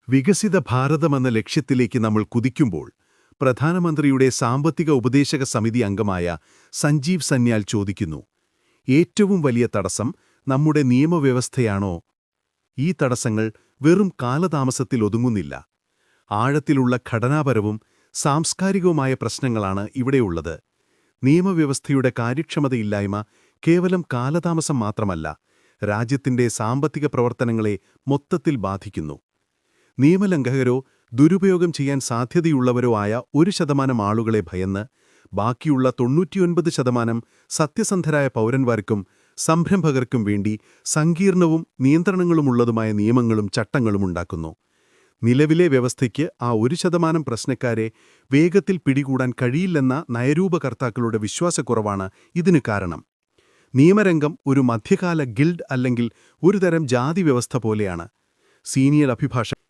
വികസിത ഭാരതമെന്ന ലക്ഷ്യത്തിലേക്ക് നമ്മൾ കുതിക്കുമ്പോൾ പ്രധാനമന്ത്രിയുടെ സാമ്പത്തിക ഉപദേശക സമിതി അംഗമായ സഞ്ജീവ് സന്യാൽ ചോദിക്കുന്നു, ഏറ്റവും വലിയ തടസ്സം നമ്മുടെ നിയമവ്യവസ്ഥയാണോ? ഈ തടസ്സങ്ങൾ വെറും കാലതാമസത്തിൽ ഒതുങ്ങുന്നില്ല. ആഴത്തിലുള്ള ഘടനാപരവും സാംസ്കാരികവുമായ പ്രശ്നങ്ങളാണ് ഇവിടെയുള്ളത്. നിയമവ്യവസ്ഥയുടെ കാര്യക്ഷമതയില്ലായ്മ കേവലം കാലതാമസം മാത്രമല്ല, രാജ്യത്തിന്റെ സാമ്പത്തിക പ്രവർത്തനങ്ങളെ മൊത്തത്തിൽ ബാധിക്കുന്നു. നിയമലംഘകരോ ദുരുപയോഗം ചെയ്യാൻ സാധ്യതയുള്ളവരോ ആയ 1% ആളുകളെ ഭയന്ന് ബാക്കിയുള്ള 99% സത്യസന്ധരായ പൗരന്മാർക്കും സംരംഭകർക്കും വേണ്ടി സങ്കീർണവും നിയന്ത്രണങ്ങളുമുള്ളതുമായ നിയമങ്ങളും ചട്ടങ്ങളും ഉണ്ടാക്കുന്നു. നിലവിലെ വ്യവസ്ഥയ്ക്ക് ആ 1% പ്രശ്നക്കാരെ വേഗത്തിൽ പിടികൂടാൻ കഴിയില്ലെന്ന നയരൂപകർത്താക്കളുടെ വിശ്വാസക്കുറവാണ് ഇതിന് കാരണം. നിയമരംഗം ഒരു മധ്യകാല ഗിൽഡ് അല്ലെങ്കിൽ ഒരുതരം ജാതി വ്യവസ്ഥ പോലെയാണ്. സീനിയർ അഭിഭാഷകൻ